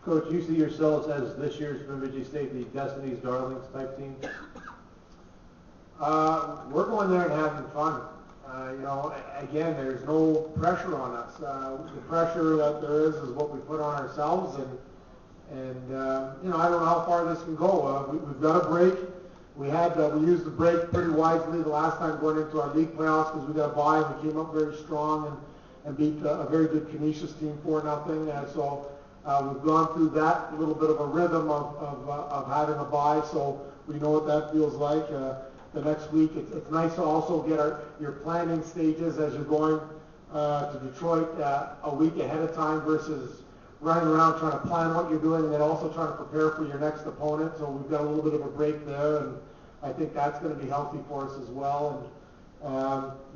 Coach, you see yourselves as this year's Bemidji State the Destiny's Darlings type team? We're going there and having fun. Again, there's no pressure on us. The pressure that there is what we put on ourselves, and I don't know how far this can go. We've got a break. We used the break pretty wisely the last time going into our league playoffs because we got a bye and we came up very strong and beat a very good Canisius team 4-0. And so we've gone through that little bit of a rhythm of having a bye, so we know what that feels like. The next week, it's nice to also get your planning stages as you're going to Detroit a week ahead of time versus running around trying to plan what you're doing and then also trying to prepare for your next opponent. So we've got a little bit of a break there, and I think that's going to be healthy for us as well. And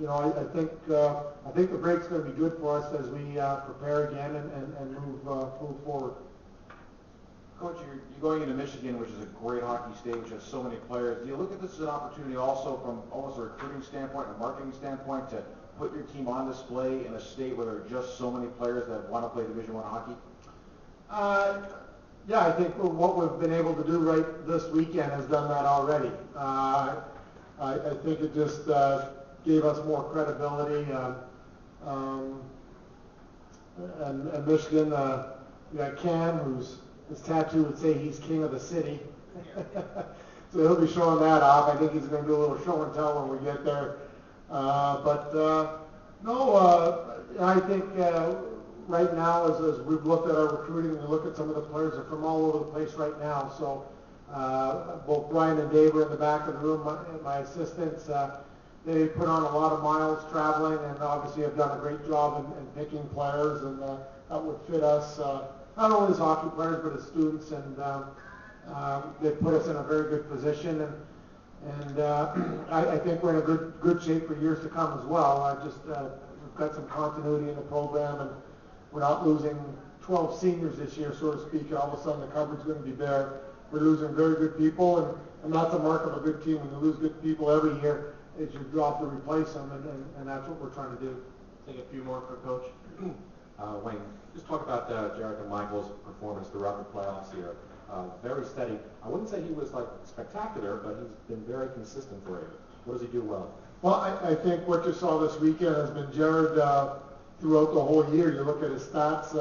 I think the break's going to be good for us as we prepare again and move forward. Coach, you're going into Michigan, which is a great hockey state, which has so many players. Do you look at this as an opportunity also from almost a recruiting standpoint, a marketing standpoint, to put your team on display in a state where there are just so many players that want to play Division I hockey? Yeah, I think what we've been able to do right this weekend has done that already. I think it just gave us more credibility. And Michigan, you got Cam, his tattoo would say he's king of the city. So he'll be showing that off. I think he's going to do a little show and tell when we get there. I think right now, as we've looked at our recruiting, we look at some of the players that are from all over the place right now. So both Brian and Dave are in the back of the room, my assistants. They put on a lot of miles traveling and obviously have done a great job in picking players, and that would fit us, not only as hockey players but as students, and they've put us in a very good position. And I think we're in a good shape for years to come as well. We've got some continuity in the program, and we're not losing 12 seniors this year, so to speak, and all of a sudden the cupboard's going to be bare. We're losing very good people, and that's a mark of a good team. When you lose good people every year, it's your job to replace them, and that's what we're trying to do. Take a few more for Coach. Wayne, just talk about Jared Michael's performance throughout the playoffs here. Very steady. I wouldn't say he was spectacular, but he's been very consistent for you. What does he do well? Well, I think what you saw this weekend has been Jared throughout the whole year. You look at his stats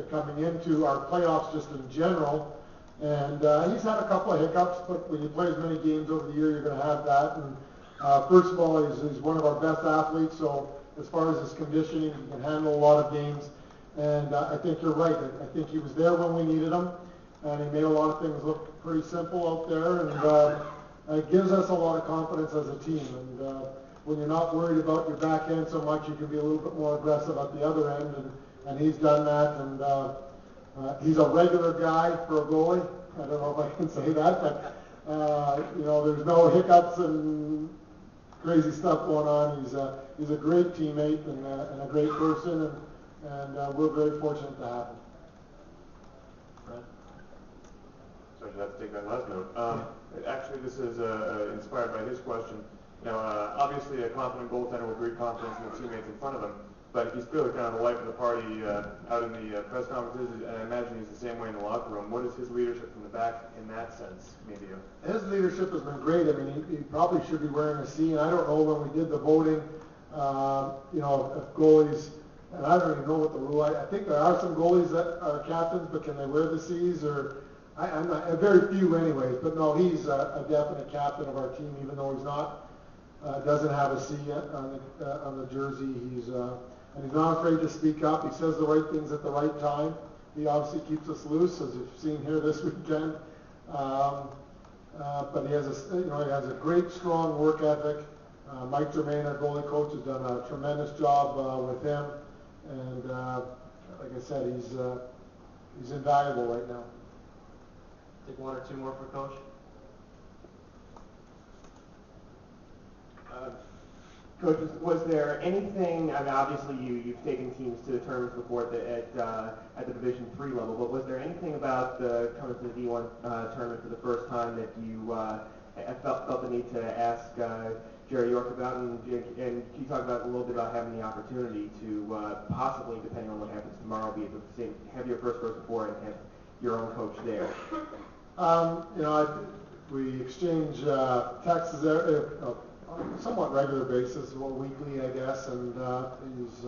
coming into our playoffs just in general, and he's had a couple of hiccups, but when you play as many games over the year, you're going to have that. And first of all, he's one of our best athletes, so as far as his conditioning, he can handle a lot of games. And I think you're right. I think he was there when we needed him, and he made a lot of things look pretty simple out there, and it gives us a lot of confidence as a team. And when you're not worried about your back end so much, you can be a little bit more aggressive at the other end, and he's done that. And he's a regular guy for a goalie. I don't know if I can say that, but there's no hiccups and crazy stuff going on. He's a great teammate and a great person, and we're very fortunate to have him. So I should have to take that last note. Actually, this is inspired by his question. Obviously a confident goaltender with great confidence in the teammates in front of him, but he's clearly kind of the life of the party out in the press conferences, and I imagine he's the same way in the locker room. What is his leadership from the back in that sense, maybe? His leadership has been great. I mean, he probably should be wearing a C, and I don't know when we did the voting, if goalies, and I don't even know what the rule is. I think there are some goalies that are captains, but can they wear the Cs, or I'm not, very few anyways, but no, he's a definite captain of our team, even though he's not. Doesn't have a C on the jersey. And he's not afraid to speak up. He says the right things at the right time. He obviously keeps us loose, as you've seen here this weekend. But he has a great, strong work ethic. Mike Germain, our goalie coach, has done a tremendous job with him. And like I said, he's invaluable right now. Take one or two more for Coach. Coach, was there anything, I mean, obviously you've taken teams to the tournaments before at the Division III level, but was there anything about coming to the D1 tournament for the first time that you felt the need to ask Jerry York about, and can you talk about a little bit about having the opportunity to possibly, depending on what happens tomorrow, have your first Final Four and have your own coach there? We exchange texts on a somewhat regular basis, well, weekly, I guess, and he's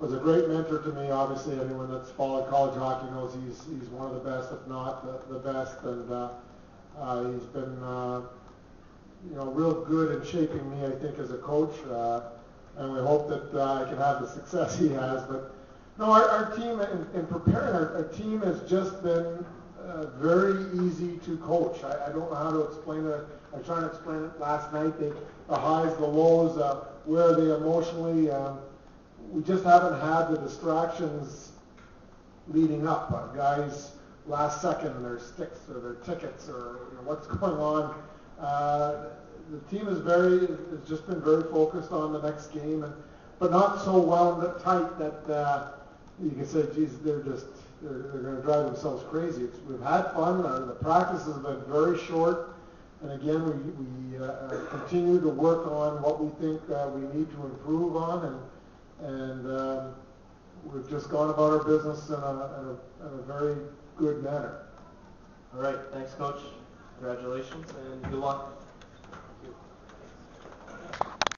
was a great mentor to me. Obviously, anyone that's followed college hockey knows he's one of the best, if not the best, and he's been real good in shaping me, I think, as a coach, and we hope that I can have the success he has. But no, our team, in preparing, our team has just been very easy to coach. I don't know how to explain it. I tried to explain it last night. The highs, the lows, where are they emotionally. We just haven't had the distractions leading up. Guys, last second, their sticks or their tickets or what's going on. The team has just been very focused on the next game, but not so wound up tight that you can say, geez, they're going to drive themselves crazy. We've had fun. The practices have been very short, and again, we continue to work on what we think we need to improve on, and we've just gone about our business in a very good manner. All right, thanks, Coach. Congratulations and good luck.